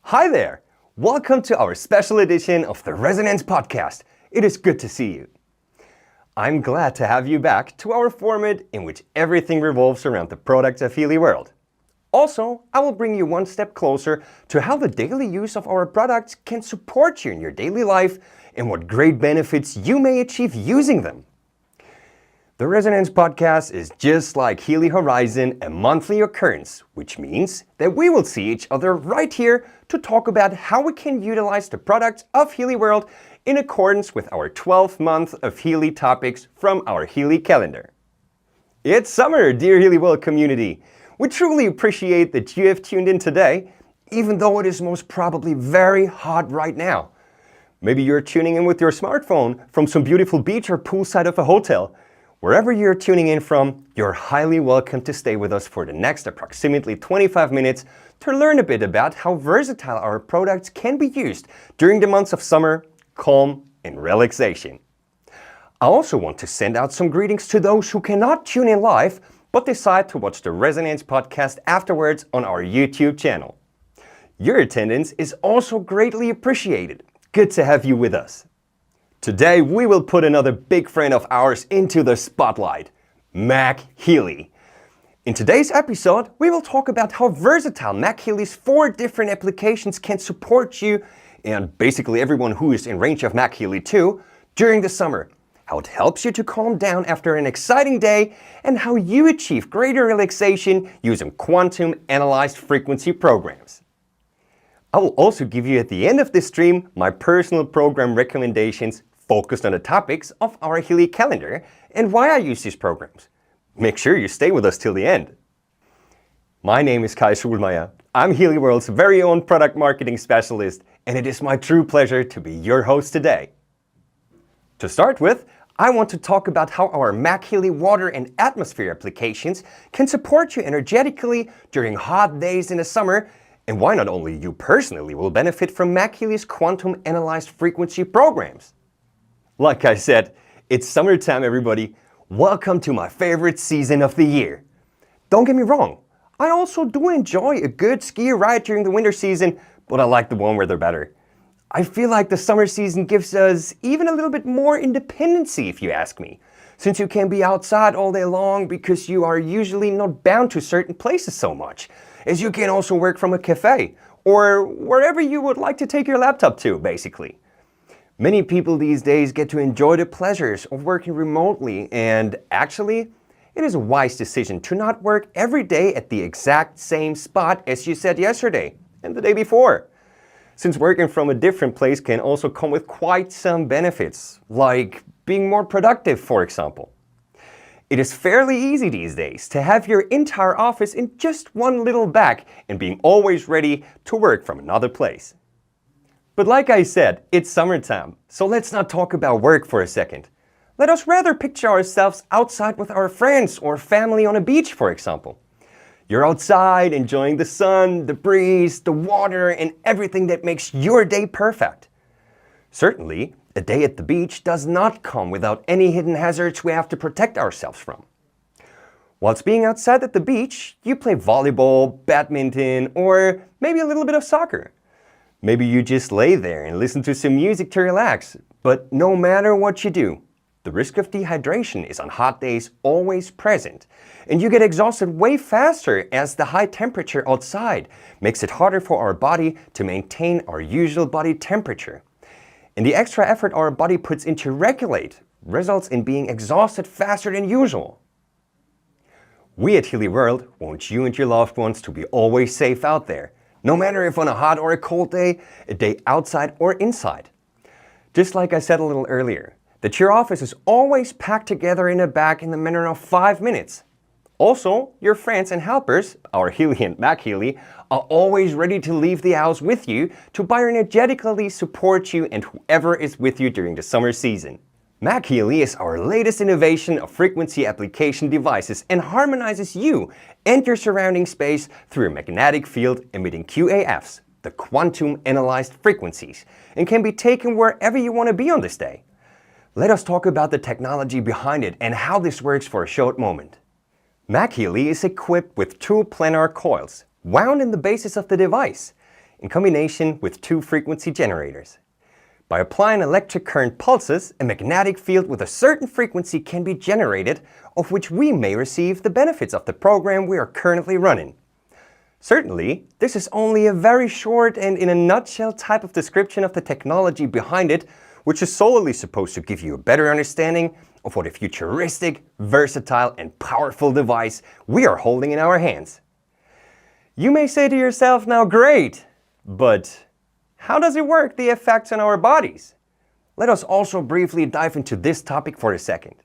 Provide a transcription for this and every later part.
Hi there! Welcome to our special edition of the Resonance Podcast. It is good to see you. I'm glad to have you back to our format in which everything revolves around the products of MagHealy World. Also, I will bring you one step closer to how the daily use of our products can support you in your daily life and what great benefits you may achieve using them. The Resonance Podcast is just like Healy Horizon, a monthly occurrence, which means that we will see each other right here to talk about how we can utilize the products of MagHealy World in accordance with our 12th month of Healy topics from our Healy calendar. It's summer, dear MagHealy World community. We truly appreciate that you have tuned in today, even though it is most probably very hot right now. Maybe you're tuning in with your smartphone from some beautiful beach or poolside of a hotel. Wherever you're tuning in from, you're highly welcome to stay with us for the next approximately 25 minutes to learn a bit about how versatile our products can be used during the months of summer, calm, and relaxation. I also want to send out some greetings to those who cannot tune in live, but decide to watch the Resonance Podcast afterwards on our YouTube channel. Your attendance is also greatly appreciated. Good to have you with us. Today we will put another big friend of ours into the spotlight, MagHealy. In today's episode, we will talk about how versatile MagHealy's 4 different applications can support you and basically everyone who is in range of MagHealy too during the summer, how it helps you to calm down after an exciting day, and how you achieve greater relaxation using quantum analyzed frequency programs. I will also give you at the end of this stream my personal program recommendations focused on the topics of our Healy calendar and why I use these programs. Make sure you stay with us till the end. My name is Schulmeyer. I'm MagHealy World's very own product marketing specialist, and it is my true pleasure to be your host today. To start with, I want to talk about how our MagHealy water and atmosphere applications can support you energetically during hot days in the summer, and why not only you personally will benefit from MagHealy's quantum analyzed frequency programs. Like I said, it's summertime, everybody. Welcome to my favorite season of the year. Don't get me wrong, I also do enjoy a good ski ride during the winter season, but I like the warm weather better. I feel like the summer season gives us even a little bit more independency, if you ask me, since you can be outside all day long because you are usually not bound to certain places so much, as you can also work from a cafe or wherever you would like to take your laptop to, basically. Many people these days get to enjoy the pleasures of working remotely, and actually, it is a wise decision to not work every day at the exact same spot as you said yesterday and the day before. Since working from a different place can also come with quite some benefits, like being more productive, for example. It is fairly easy these days to have your entire office in just one little bag and being always ready to work from another place. But like I said, it's summertime, so let's not talk about work for a second. Let us rather picture ourselves outside with our friends or family on a beach, for example. You're outside enjoying the sun, the breeze, the water, and everything that makes your day perfect. Certainly, a day at the beach does not come without any hidden hazards we have to protect ourselves from. Whilst being outside at the beach, you play volleyball, badminton, or maybe a little bit of soccer. Maybe you just lay there and listen to some music to relax, but no matter what you do, the risk of dehydration is on hot days always present, and you get exhausted way faster as the high temperature outside makes it harder for our body to maintain our usual body temperature. And the extra effort our body puts in to regulate results in being exhausted faster than usual. We at MagHealy World want you and your loved ones to be always safe out there, no matter if on a hot or a cold day, a day outside or inside. Just like I said a little earlier, that your office is always packed together in a bag in the matter of 5 minutes. Also, your friends and helpers, our Healy and MagHealy, are always ready to leave the house with you to bioenergetically support you and whoever is with you during the summer season. MagHealy is our latest innovation of frequency application devices and harmonizes you and your surrounding space through a magnetic field emitting QAFs, the quantum analyzed frequencies, and can be taken wherever you want to be on this day. Let us talk about the technology behind it and how this works for a short moment. MagHealy is equipped with 2 planar coils wound in the bases of the device. in combination with two frequency generators. By applying electric current pulses, a magnetic field with a certain frequency can be generated, of which we may receive the benefits of the program we are currently running. Certainly, this is only a very short and in a nutshell type of description of the technology behind it, which is solely supposed to give you a better understanding of what a futuristic, versatile and powerful device we are holding in our hands. You may say to yourself now, great, but how does it work, the effects on our bodies? Let us also briefly dive into this topic for a second.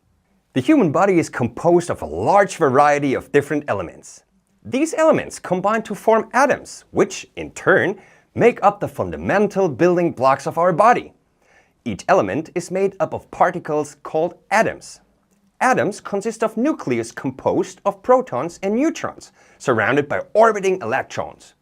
The human body is composed of a large variety of different elements. These elements combine to form atoms, which, in turn, make up the fundamental building blocks of our body. Each element is made up of particles called atoms. Atoms consist of nucleus composed of protons and neutrons, surrounded by orbiting electrons.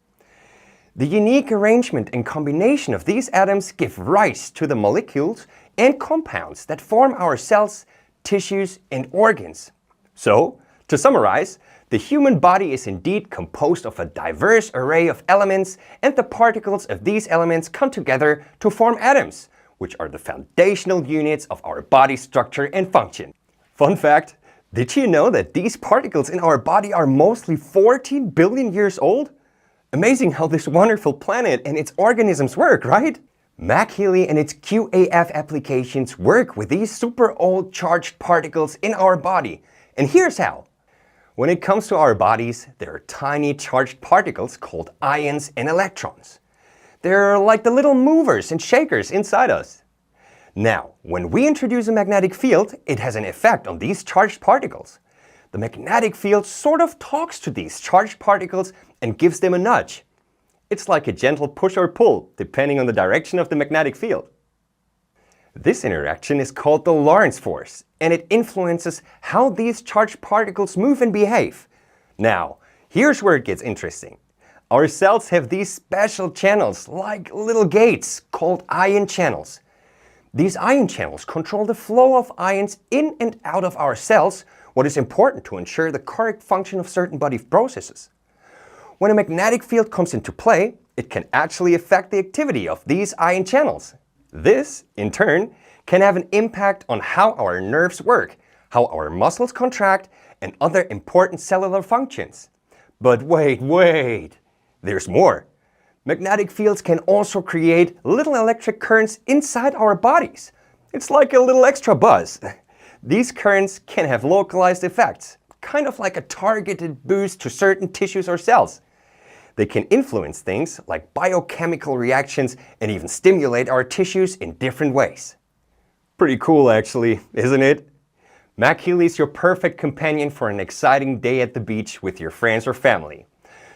The unique arrangement and combination of these atoms give rise to the molecules and compounds that form our cells, tissues, and organs. So, to summarize, the human body is indeed composed of a diverse array of elements, and the particles of these elements come together to form atoms, which are the foundational units of our body structure and function. Fun fact, did you know that these particles in our body are mostly 14 billion years old? Amazing how this wonderful planet and its organisms work, right? MagHealy and its QAF applications work with these super old charged particles in our body. And here's how. When it comes to our bodies, there are tiny charged particles called ions and electrons. They're like the little movers and shakers inside us. Now, when we introduce a magnetic field, it has an effect on these charged particles. The magnetic field sort of talks to these charged particles and gives them a nudge. It's like a gentle push or pull, depending on the direction of the magnetic field. This interaction is called the Lorentz force, and it influences how these charged particles move and behave. Now, here's where it gets interesting. Our cells have these special channels, like little gates, called ion channels. These ion channels control the flow of ions in and out of our cells, what is important to ensure the correct function of certain body processes. When a magnetic field comes into play, it can actually affect the activity of these ion channels. This, in turn, can have an impact on how our nerves work, how our muscles contract, and other important cellular functions. But wait, there's more. Magnetic fields can also create little electric currents inside our bodies. It's like a little extra buzz. These currents can have localized effects, kind of like a targeted boost to certain tissues or cells. They can influence things like biochemical reactions and even stimulate our tissues in different ways. Pretty cool actually, isn't it? MagHealy is your perfect companion for an exciting day at the beach with your friends or family.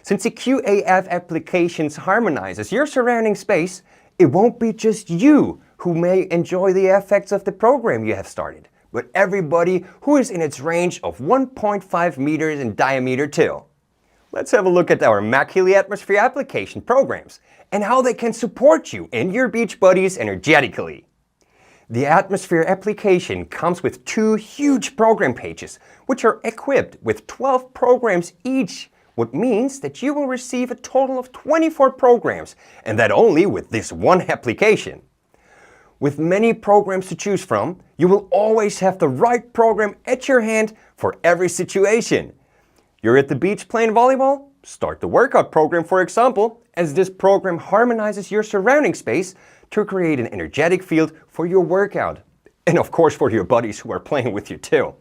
Since the QAF applications harmonizes your surrounding space, it won't be just you who may enjoy the effects of the program you have started, but everybody who is in its range of 1.5 meters in diameter too. Let's have a look at our MagHealy Atmosphere application programs and how they can support you and your beach buddies energetically. The Atmosphere application comes with two huge program pages, which are equipped with 12 programs each, what means that you will receive a total of 24 programs, and that only with this one application. With many programs to choose from, you will always have the right program at your hand for every situation. You're at the beach playing volleyball? Start the workout program, for example, as this program harmonizes your surrounding space to create an energetic field for your workout. And of course for your buddies who are playing with you too.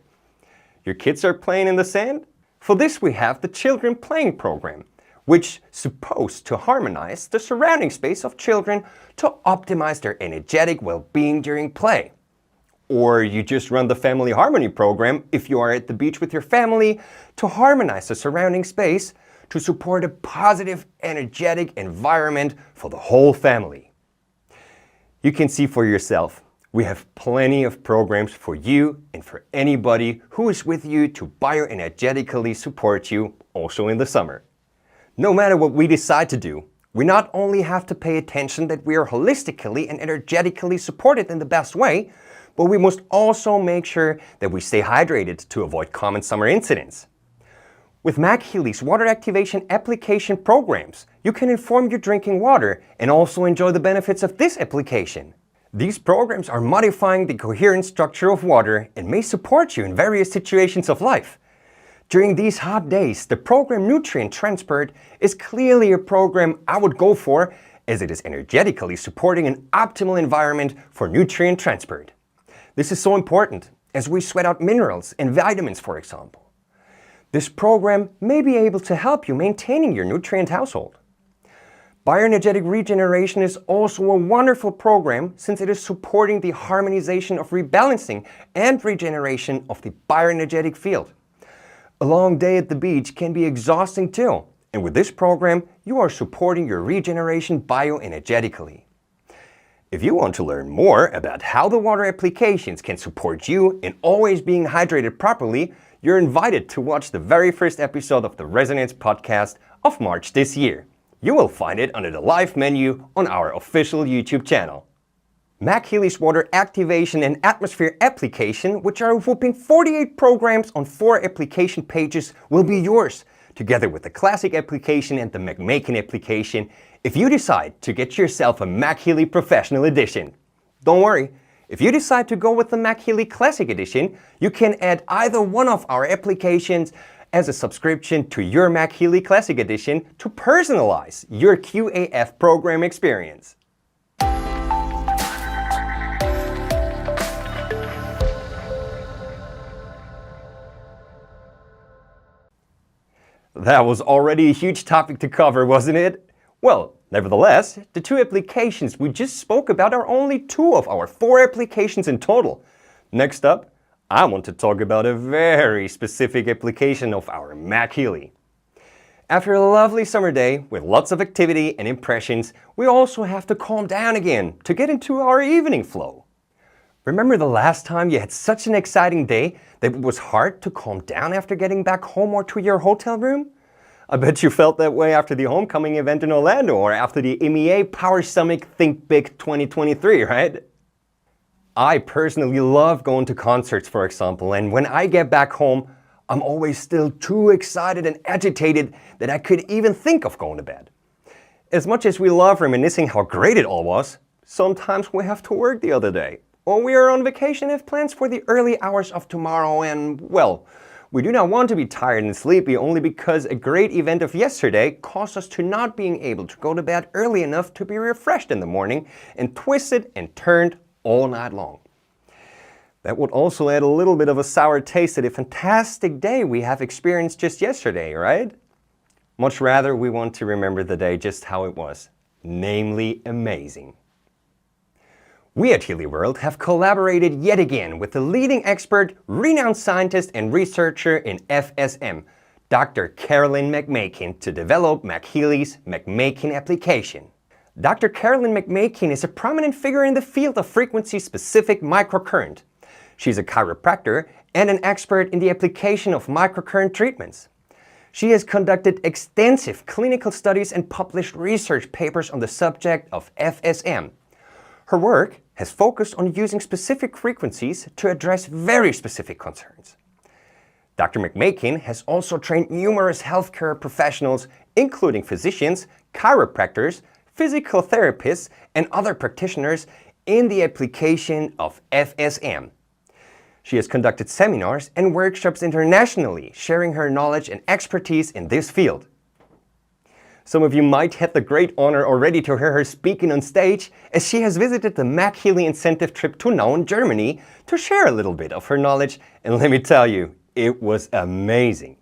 Your kids are playing in the sand? For this we have the Children Playing program, which is supposed to harmonize the surrounding space of children to optimize their energetic well-being during play. Or you just run the Family Harmony program if you are at the beach with your family to harmonize the surrounding space to support a positive, energetic environment for the whole family. You can see for yourself, we have plenty of programs for you and for anybody who is with you to bioenergetically support you also in the summer. No matter what we decide to do, we not only have to pay attention that we are holistically and energetically supported in the best way, but we must also make sure that we stay hydrated to avoid common summer incidents. With MagHealy's water activation application programs, you can inform your drinking water and also enjoy the benefits of this application. These programs are modifying the coherent structure of water and may support you in various situations of life. During these hot days, the program Nutrient Transport is clearly a program I would go for, as it is energetically supporting an optimal environment for nutrient transport. This is so important as we sweat out minerals and vitamins, for example. This program may be able to help you maintaining your nutrient household. Bioenergetic regeneration is also a wonderful program since it is supporting the harmonization of rebalancing and regeneration of the bioenergetic field. A long day at the beach can be exhausting too, and with this program, you are supporting your regeneration bioenergetically. If you want to learn more about how the water applications can support you in always being hydrated properly, you're invited to watch the very first episode of the Resonance podcast of March this year. You will find it under the live menu on our official YouTube channel. MagHealy's water activation and atmosphere application, which are a whopping 48 programs on 4 application pages, will be yours, together with the classic application and the MagMaking application, if you decide to get yourself a MagHealy Professional Edition. Don't worry, if you decide to go with the MagHealy Classic Edition, you can add either one of our applications as a subscription to your MagHealy Classic Edition to personalize your QAF program experience. That was already a huge topic to cover, wasn't it? Well, nevertheless, the 2 applications we just spoke about are only 2 of our 4 applications in total. Next up, I want to talk about a very specific application of our MagHealy. After a lovely summer day with lots of activity and impressions, we also have to calm down again to get into our evening flow. Remember the last time you had such an exciting day that it was hard to calm down after getting back home or to your hotel room? I bet you felt that way after the homecoming event in Orlando or after the MEA Power Summit Think Big 2023, right? I personally love going to concerts, for example, and when I get back home, I'm always still too excited and agitated that I could even think of going to bed. As much as we love reminiscing how great it all was, sometimes we have to work the other day. Or we are on vacation and have plans for the early hours of tomorrow and, well, we do not want to be tired and sleepy only because a great event of yesterday caused us to not being able to go to bed early enough to be refreshed in the morning and twisted and turned all night long. That would also add a little bit of a sour taste to the fantastic day we have experienced just yesterday, right? Much rather, we want to remember the day just how it was, namely amazing. We at Healy World have collaborated yet again with the leading expert, renowned scientist and researcher in FSM, Dr. Carolyn McMakin, to develop MagHealy's MagMaking application. Dr. Carolyn McMakin is a prominent figure in the field of frequency-specific microcurrent. She's a chiropractor and an expert in the application of microcurrent treatments. She has conducted extensive clinical studies and published research papers on the subject of FSM. Her work has focused on using specific frequencies to address very specific concerns. Dr. McMakin has also trained numerous healthcare professionals, including physicians, chiropractors, physical therapists, and other practitioners in the application of FSM. She has conducted seminars and workshops internationally, sharing her knowledge and expertise in this field. Some of you might have the great honor already to hear her speaking on stage, as she has visited the MagHealy incentive trip to Nauen, Germany, to share a little bit of her knowledge, and let me tell you, it was amazing.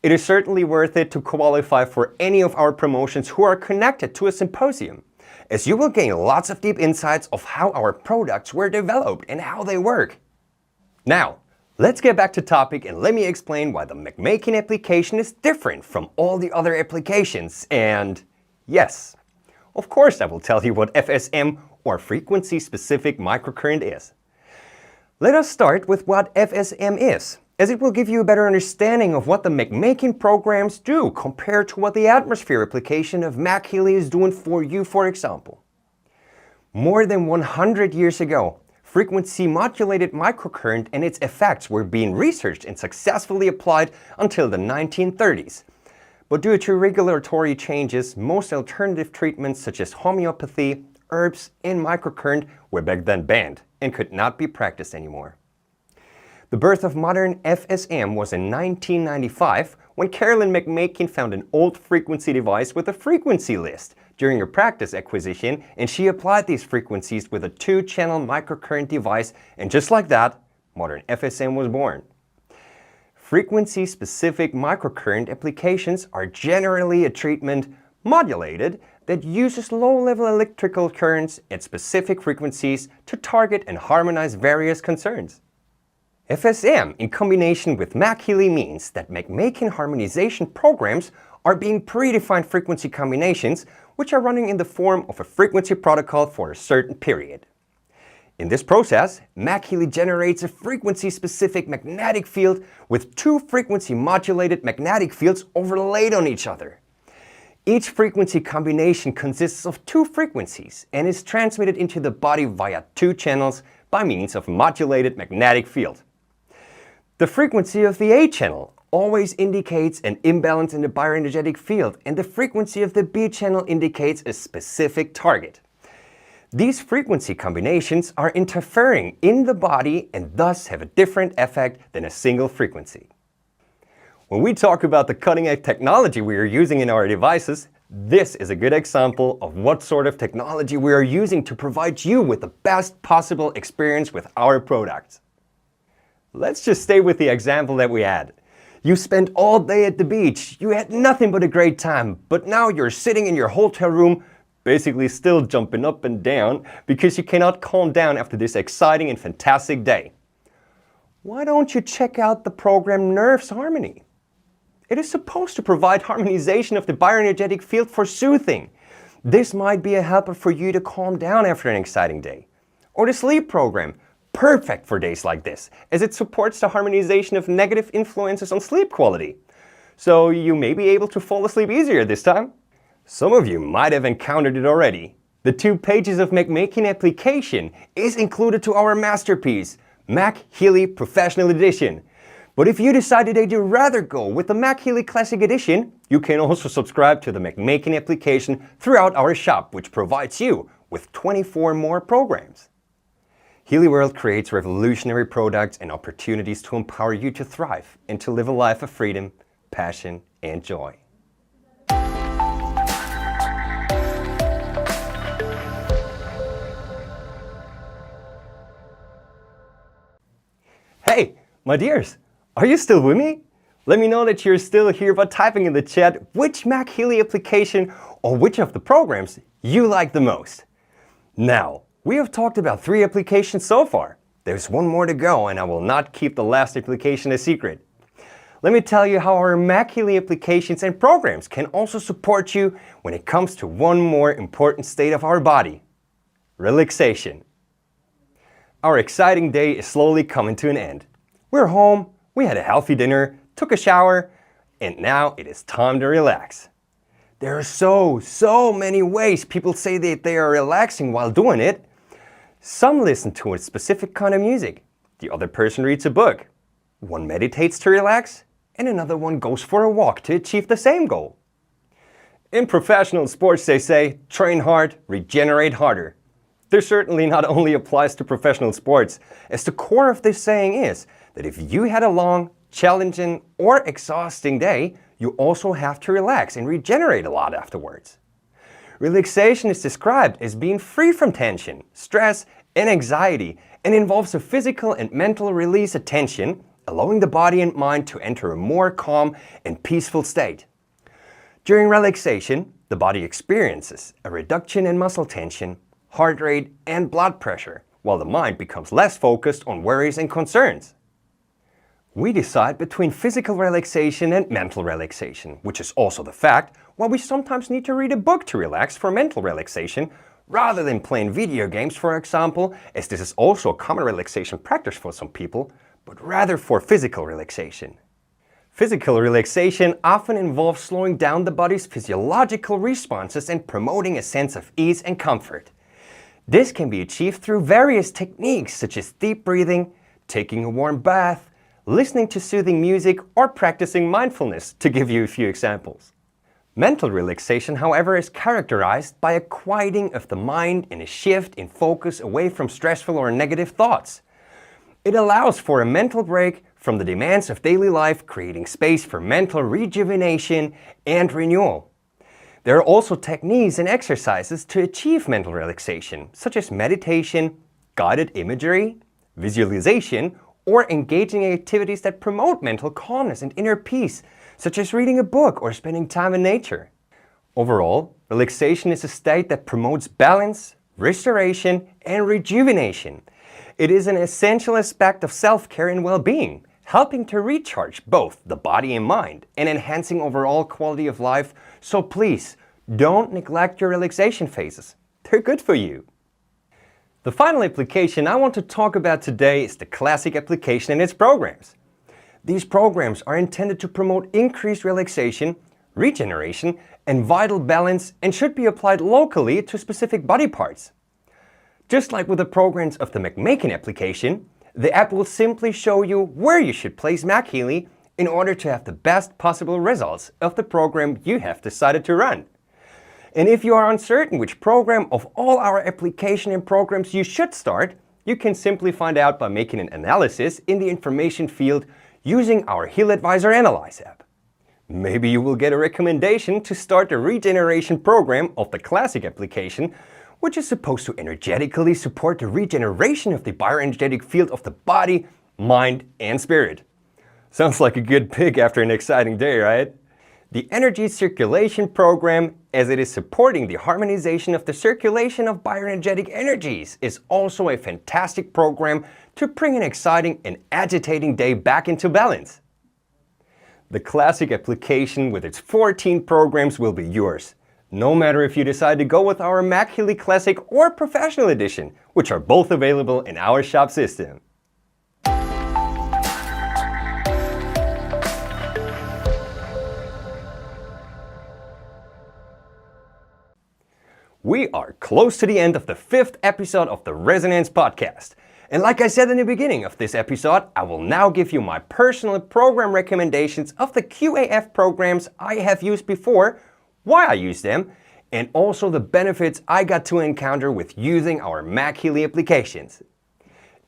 It is certainly worth it to qualify for any of our promotions who are connected to a symposium, as you will gain lots of deep insights of how our products were developed and how they work. Now, let's get back to topic and let me explain why the MagMaking application is different from all the other applications. And yes, of course I will tell you what FSM, or frequency-specific microcurrent, is. Let us start with what FSM is, as it will give you a better understanding of what the MagMaking programs do compared to what the atmosphere application of MagHealy is doing for you, for example. More than 100 years ago, frequency modulated microcurrent and its effects were being researched and successfully applied until the 1930s. But due to regulatory changes, most alternative treatments such as homeopathy, herbs, and microcurrent were back then banned and could not be practiced anymore. The birth of modern FSM was in 1995 when Carolyn McMakin found an old frequency device with a frequency list during her practice acquisition, and she applied these frequencies with a 2-channel microcurrent device, and just like that, modern FSM was born. Frequency-specific microcurrent applications are generally a treatment modulated that uses low-level electrical currents at specific frequencies to target and harmonize various concerns. FSM in combination with MagHealy means that McMakin harmonization programs are being predefined frequency combinations which are running in the form of a frequency protocol for a certain period. In this process, MagHealy generates a frequency-specific magnetic field with 2 frequency-modulated magnetic fields overlaid on each other. Each frequency combination consists of 2 frequencies and is transmitted into the body via 2 channels by means of a modulated magnetic field. The frequency of the A channel always indicates an imbalance in the bioenergetic field, and the frequency of the B channel indicates a specific target. These frequency combinations are interfering in the body and thus have a different effect than a single frequency. When we talk about the cutting-edge technology we are using in our devices, this is a good example of what sort of technology we are using to provide you with the best possible experience with our products. Let's just stay with the example that we had. You spent all day at the beach, you had nothing but a great time, but now you're sitting in your hotel room basically still jumping up and down because you cannot calm down after this exciting and fantastic day. Why don't you check out the program Nerves Harmony? It is supposed to provide harmonization of the bioenergetic field for soothing. This might be a helper for you to calm down after an exciting day. Or the sleep program, perfect for days like this, as it supports the harmonization of negative influences on sleep quality. So you may be able to fall asleep easier this time. Some of you might have encountered it already. The 2 pages of McMakin application is included to our masterpiece, MagHealy Professional Edition. But if you decided that you'd rather go with the MagHealy Classic Edition, you can also subscribe to the McMakin application throughout our shop, which provides you with 24 more programs. Healy World creates revolutionary products and opportunities to empower you to thrive and to live a life of freedom, passion, and joy. Hey, my dears, are you still with me? Let me know that you're still here by typing in the chat which MagHealy application or which of the programs you like the most. Now, we have talked about 3 applications so far. There's 1 more to go, and I will not keep the last application a secret. Let me tell you how our MagHealy applications and programs can also support you when it comes to 1 more important state of our body: relaxation. Our exciting day is slowly coming to an end. We're home, we had a healthy dinner, took a shower, and now it is time to relax. There are so many ways people say that they are relaxing while doing it. Some listen to a specific kind of music, the other person reads a book, one meditates to relax, and another one goes for a walk to achieve the same goal. In professional sports they say, train hard, regenerate harder. This certainly not only applies to professional sports, as the core of this saying is that if you had a long, challenging, or exhausting day, you also have to relax and regenerate a lot afterwards. Relaxation is described as being free from tension, stress, and anxiety, and involves a physical and mental release of tension, allowing the body and mind to enter a more calm and peaceful state. During relaxation, the body experiences a reduction in muscle tension, heart rate, and blood pressure, while the mind becomes less focused on worries and concerns. We decide between physical relaxation and mental relaxation, which is also the fact why we sometimes need to read a book to relax for mental relaxation, rather than playing video games, for example, as this is also a common relaxation practice for some people, but rather for physical relaxation. Physical relaxation often involves slowing down the body's physiological responses and promoting a sense of ease and comfort. This can be achieved through various techniques such as deep breathing, taking a warm bath, listening to soothing music, or practicing mindfulness, to give you a few examples. Mental relaxation, however, is characterized by a quieting of the mind and a shift in focus away from stressful or negative thoughts. It allows for a mental break from the demands of daily life, creating space for mental rejuvenation and renewal. There are also techniques and exercises to achieve mental relaxation, such as meditation, guided imagery, visualization, or engaging in activities that promote mental calmness and inner peace, such as reading a book or spending time in nature. Overall, relaxation is a state that promotes balance, restoration, and rejuvenation. It is an essential aspect of self-care and well-being, helping to recharge both the body and mind and enhancing overall quality of life. So please, don't neglect your relaxation phases. They're good for you. The final application I want to talk about today is the classic application and its programs. These programs are intended to promote increased relaxation, regeneration, and vital balance, and should be applied locally to specific body parts. Just like with the programs of the MagHealy application, the app will simply show you where you should place MagHealy in order to have the best possible results of the program you have decided to run. And if you are uncertain which program of all our application and programs you should start, you can simply find out by making an analysis in the information field using our Heal Advisor Analyze app. Maybe you will get a recommendation to start the regeneration program of the classic application, which is supposed to energetically support the regeneration of the bioenergetic field of the body, mind, and spirit. Sounds like a good pick after an exciting day, right? The Energy Circulation Program, as it is supporting the harmonization of the circulation of bioenergetic energies, is also a fantastic program to bring an exciting and agitating day back into balance. The classic application with its 14 programs will be yours, no matter if you decide to go with our MagHealy Classic or Professional Edition, which are both available in our shop system. We are close to the end of the 5th episode of the Resonance Podcast. And like I said in the beginning of this episode, I will now give you my personal program recommendations of the QAF programs I have used before, why I use them, and also the benefits I got to encounter with using our MagHealy applications.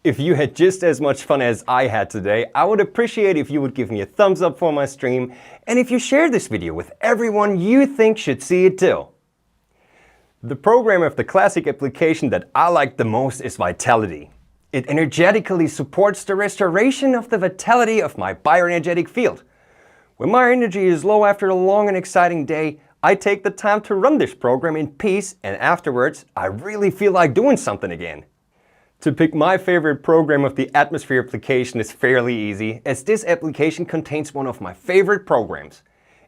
If you had just as much fun as I had today, I would appreciate if you would give me a thumbs up for my stream, and if you share this video with everyone you think should see it too. The program of the classic application that I like the most is Vitality. It energetically supports the restoration of the vitality of my bioenergetic field. When my energy is low after a long and exciting day, I take the time to run this program in peace, and afterwards, I really feel like doing something again. To pick my favorite program of the Atmosphere application is fairly easy, as this application contains one of my favorite programs.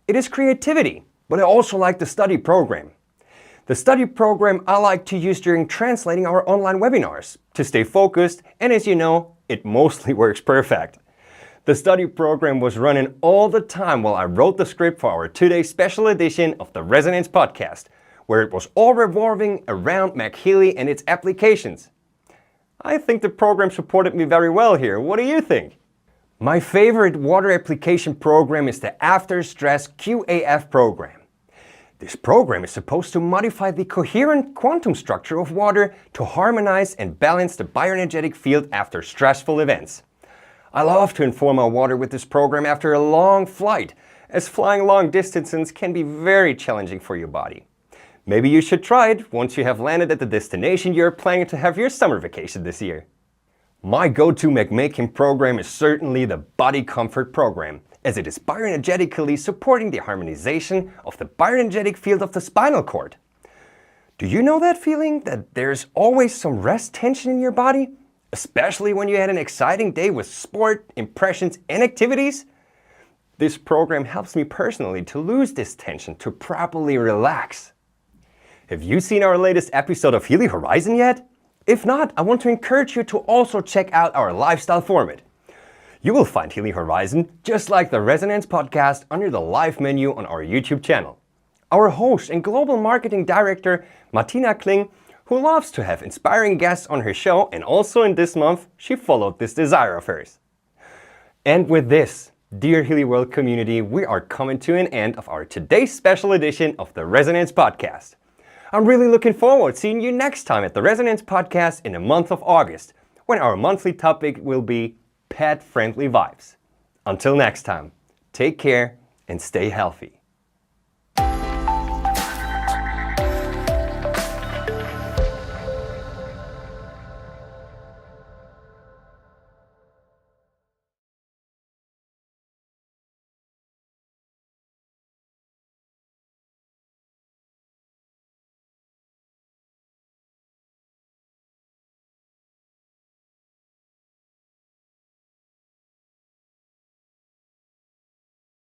It is Creativity, but I also like the Study program. The Study program I like to use during translating our online webinars to stay focused, and as you know, it mostly works perfect. The Study program was running all the time while I wrote the script for our today's special edition of the Resonance Podcast, where it was all revolving around MagHealy and its applications. I think the program supported me very well here. What do you think? My favorite water application program is the After Stress QAF program. This program is supposed to modify the coherent quantum structure of water to harmonize and balance the bioenergetic field after stressful events. I love to inform our water with this program after a long flight, as flying long distances can be very challenging for your body. Maybe you should try it once you have landed at the destination you're planning to have your summer vacation this year. My go-to MagHealy program is certainly the Body Comfort program, as it is bioenergetically supporting the harmonization of the bioenergetic field of the spinal cord. Do you know that feeling that there's always some rest tension in your body? Especially when you had an exciting day with sport, impressions, and activities? This program helps me personally to lose this tension, to properly relax. Have you seen our latest episode of Healy Horizon yet? If not, I want to encourage you to also check out our lifestyle format. You will find Healy Horizon, just like the Resonance Podcast, under the live menu on our YouTube channel. Our host and global marketing director, Martina Kling, who loves to have inspiring guests on her show, and also in this month, she followed this desire of hers. And with this, dear Healy World community, we are coming to an end of our today's special edition of the Resonance Podcast. I'm really looking forward to seeing you next time at the Resonance Podcast in the month of August, when our monthly topic will be pet-friendly vibes. Until next time, take care and stay healthy.